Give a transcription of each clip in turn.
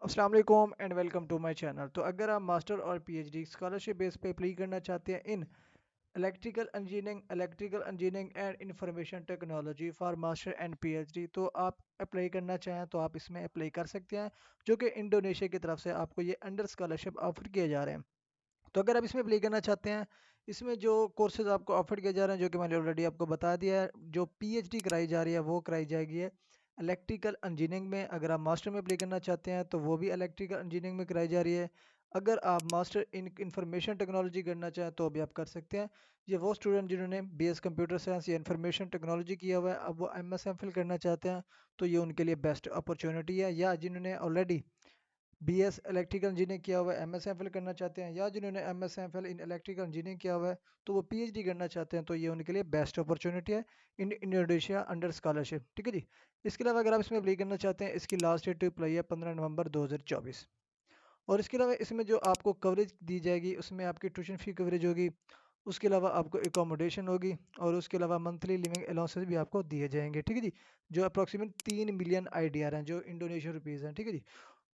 अस्सलाम वालेकुम and welcome to my channel. तो अगर आप मास्टर और पीएचडी स्कॉलरशिप बेस पे अप्लाई करना चाहते हैं in electrical engineering and information technology for master and PhD, तो आप अप्लाई करना चाहें तो आप इसमें अप्लाई कर सकते हैं, जो कि इंडोनेशिया की तरफ से आपको ये अंडर स्कॉलरशिप ऑफर किए जा रहे हैं। तो अगर आप इसमें अप्लाई करना चाहते हैं, इसमें जो कोर्सेज आपको ऑफर किए जा रहे हैं, जो कि मैंने ऑलरेडी आपको बता दिया है, जो पीएचडी कराई जा रही है वो कराई जाएगी है इलेक्ट्रिकल इंजीनियरिंग में। अगर आप मास्टर में अप्लाई करना चाहते हैं तो वो भी इलेक्ट्रिकल इंजीनियरिंग में कराई जा रही है। अगर आप मास्टर इन इंफॉर्मेशन टेक्नोलॉजी करना चाहें तो भी आप कर सकते हैं। ये वो स्टूडेंट जिन्होंने बीएस कंप्यूटर साइंस या इंफॉर्मेशन टेक्नोलॉजी किया हुआ है, अब वो एमएस एमफिल करना चाहते हैं, तो ये उनके लिए बेस्ट अपॉर्चुनिटी है। या जिन्होंने ऑलरेडी बीएस इलेक्ट्रिकल इंजीनियरिंग किया हुआ है, एमएस एमफिल करना चाहते हैं, या जिन्होंने एमएस एमफिल इन इलेक्ट्रिकल इंजीनियरिंग किया हुआ है तो वो पीएचडी करना चाहते हैं, तो ये उनके लिए बेस्ट अपॉर्चुनिटी है इन इंडोनेशिया अंडर स्कॉलरशिप। ठीक है जी। इसके अलावा अगर आप इसमें अप्लाई करना चाहते हैं, इसकी लास्ट डेट टू अप्लाई है 15 नवंबर 2024। और इसके अलावा इसमें जो आपको कवरेज दी जाएगी उसमें आपकी ट्यूशन फ़ी कवरेज होगी, उसके अलावा आपको एकोमोडेशन होगी, और उसके अलावा मंथली लिविंग अलाउंसेस भी आपको दिए जाएंगे। ठीक है जी। जो अप्रॉक्सीमेट 3 मिलियन आईडीआर हैं, जो इंडोनेशियन रुपीज़ हैं। ठीक है जी।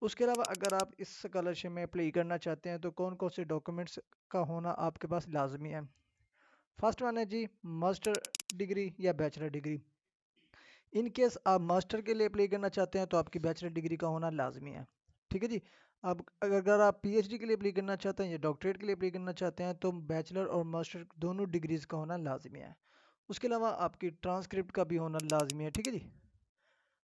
उसके अलावा अगर आप इस स्कॉलरशिप में अप्लाई करना चाहते हैं तो कौन कौन से डॉक्यूमेंट्स का होना आपके पास लाजमी है। फर्स्ट वन है जी मास्टर डिग्री या बैचलर डिग्री। इन केस आप मास्टर के लिए अप्लाई करना चाहते हैं तो आपकी बैचलर डिग्री का होना लाजमी है। ठीक है जी। अब अगर आप पीएचडी के लिए अप्लाई करना चाहते हैं या डॉक्टरेट के लिए अप्लाई करना चाहते हैं तो बैचलर और मास्टर दोनों डिग्रीज का होना लाजमी है। उसके अलावा आपकी ट्रांसक्रिप्ट का भी होना लाजमी है। ठीक है जी।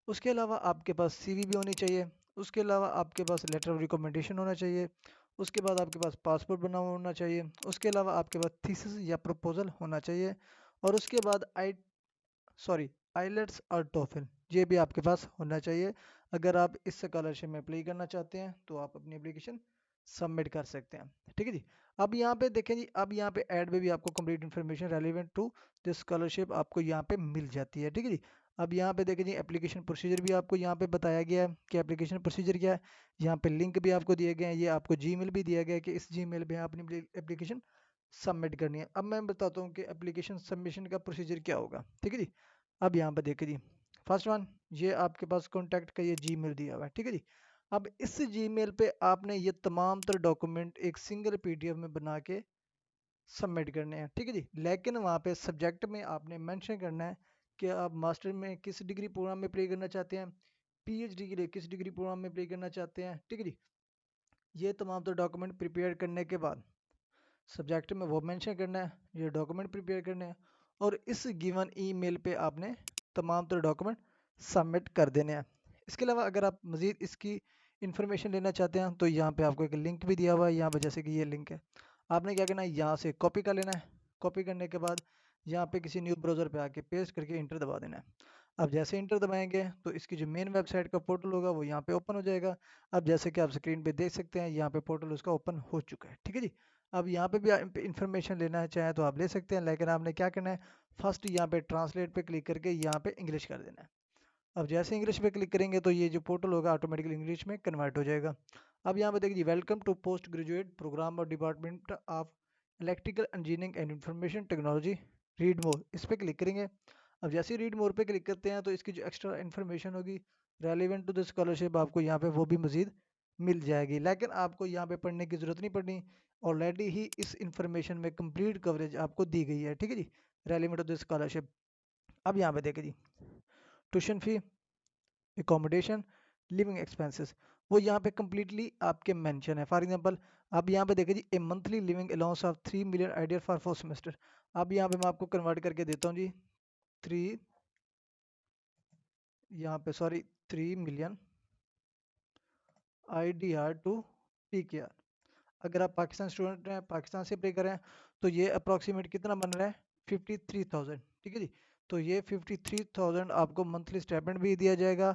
उसके अलावा आपके पास सीवी भी होनी चाहिए। उसके अलावा आपके पास लेटर ऑफ रिकमेंडेशन होना चाहिए। उसके बाद आपके पास पासपोर्ट बना हुआ होना चाहिए। उसके अलावा आपके पास थीसिस या प्रपोजल होना चाहिए। और उसके बाद आइलेट्स और टोफिल ये भी आपके पास होना चाहिए। अगर आप इस स्कॉलरशिप में अप्लाई करना चाहते हैं तो आप अपनी एप्लीकेशन सबमिट कर सकते हैं। ठीक है जी। अब यहाँ पे देखें जी, अब यहाँ पे ऐड में भी आपको complete information relevant to this scholarship आपको यहाँ पे मिल जाती है। ठीक है जी। अब यहाँ पे देखें जी, एप्लीकेशन प्रोसीजर भी आपको यहाँ पे बताया गया है कि एप्लीकेशन प्रोसीजर क्या है। यहाँ पे लिंक भी आपको दिए गए हैं, ये आपको जीमेल भी दिया गया है कि इस जीमेल पे आप अपनी एप्लीकेशन सबमिट करनी है। अब मैं बताता हूँ कि एप्लीकेशन सबमिशन का प्रोसीजर क्या होगा। ठीक है जी। अब यहाँ पे देखिए जी, फर्स्ट वन, ये आपके पास कॉन्टैक्ट का ये जीमेल दिया हुआ है। ठीक है जी। अब इस जीमेल पे आपने ये तमाम तर डॉक्यूमेंट एक सिंगल पीडीएफ में बना के सबमिट करने हैं। ठीक है जी। लेकिन वहाँ पे सब्जेक्ट में आपने मेंशन करना है कि आप मास्टर में किस डिग्री प्रोग्राम में अप्लाई करना चाहते हैं, पीएचडी के लिए किस डिग्री प्रोग्राम में अप्लाई करना चाहते हैं। ठीक है जी। ये तमाम तो डॉक्यूमेंट प्रिपेयर करने के बाद सब्जेक्ट में वो मेंशन करना है, ये डॉक्यूमेंट प्रिपेयर करने हैं, और इस गिवन ईमेल पे आपने तमाम तरह डॉक्यूमेंट सबमिट कर देने हैं। इसके अलावा अगर आप मज़ीद इसकी इंफॉर्मेशन लेना चाहते हैं तो यहाँ पे आपको एक लिंक भी दिया हुआ है। यहाँ पे जैसे कि ये लिंक है, आपने क्या करना है, यहाँ से कॉपी कर लेना है। कॉपी करने के बाद यहाँ पे किसी न्यू ब्राउज़र पे आके पेस्ट करके इंटर दबा देना है। अब जैसे इंटर दबाएंगे तो इसकी जो मेन वेबसाइट का पोर्टल होगा वो यहाँ पे ओपन हो जाएगा। अब जैसे कि आप स्क्रीन पे देख सकते हैं, यहाँ पे पोर्टल उसका ओपन हो चुका है। ठीक है जी। अब यहाँ पे भी इंफॉर्मेशन लेना है चाहे तो आप ले सकते हैं, लेकिन आपने क्या करना है, फर्स्ट यहाँ पे ट्रांसलेट पे क्लिक करके यहाँ पे इंग्लिश कर देना है। अब जैसे इंग्लिश पे क्लिक करेंगे तो ये जो पोर्टल होगा ऑटोमेटिकली इंग्लिश में कन्वर्ट हो जाएगा। अब यहाँ पे देखिए, welcome to post graduate program और department of electrical engineering and information technology, read more, इस पर क्लिक करेंगे। अब जैसे ही रीड मोर पे क्लिक करते हैं तो इसकी जो एक्स्ट्रा इन्फॉर्मेशन होगी रेलिवेंट टू द स्कॉलरशिप आपको यहाँ पे वो भी मजीद मिल जाएगी, लेकिन आपको यहाँ पे पढ़ने की ज़रूरत नहीं पड़नी। ऑलरेडी ही इस इंफॉर्मेशन में कंप्लीट कवरेज आपको दी गई है। ठीक है जी। Relevant to the scholarship. अब यहाँ पे देखिए जी, tuition fee, accommodation, living expenses, वो यहाँ पे कम्प्लीटली आपके मेंशन है। फॉर एग्जांपल, आप यहाँ पे देखिए जी, a monthly living allowance of 3 million ideal for 4 semester. अब यहाँ पे मैं आपको कन्वर्ट करके देता हूँ जी, थ्री, यहाँ पे sorry, 3 million IDR to PKR। अगर आप पाकिस्तान स्टूडेंट हैं, पाकिस्तान से पे करें, तो ये अप्रॉक्सीमेट कितना बन रहा है, 53,000। ठीक है जी। तो ये 53,000 आपको मंथली स्टेपमेंट भी दिया जाएगा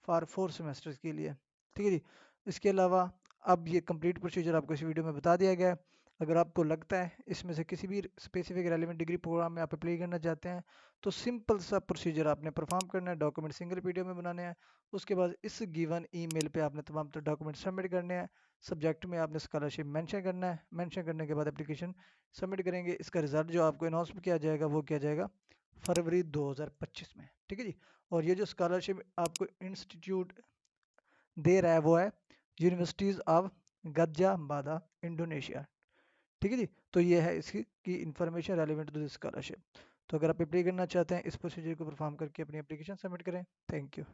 फॉर 4 सेमेस्टर्स के लिए। ठीक है जी। इसके अलावा अब ये कंप्लीट प्रोसीजर आपको इस वीडियो में बता दिया गया है। अगर आपको लगता है इसमें से किसी भी स्पेसिफिक रेलिवेंट डिग्री प्रोग्राम में आप अप्लाई करना चाहते हैं तो सिंपल सा प्रोसीजर आपने परफॉर्म करना है, डॉक्यूमेंट सिंगल पीडीएफ में बनाने हैं। उसके बाद इस गिवन ईमेल पे आपने तमाम तो डॉक्यूमेंट सबमिट करने हैं। सब्जेक्ट में आपने स्कॉलरशिप मेंशन करना है, मेंशन करने के बाद एप्लीकेशन सबमिट करेंगे। इसका रिजल्ट जो आपको अनाउंस किया जाएगा वो किया जाएगा फरवरी 2025 में। ठीक है जी। और ये जो स्कॉलरशिप आपको इंस्टीट्यूट दे रहा है वो है यूनिवर्सिटीज़ ऑफ गजाबादा इंडोनेशिया। ठीक है जी। तो ये है इसकी की information relevant to this scholarship. तो अगर आप अप्लाई करना चाहते हैं इस प्रोसीजर को परफॉर्म करके अपनी एप्लीकेशन सबमिट करें। Thank you.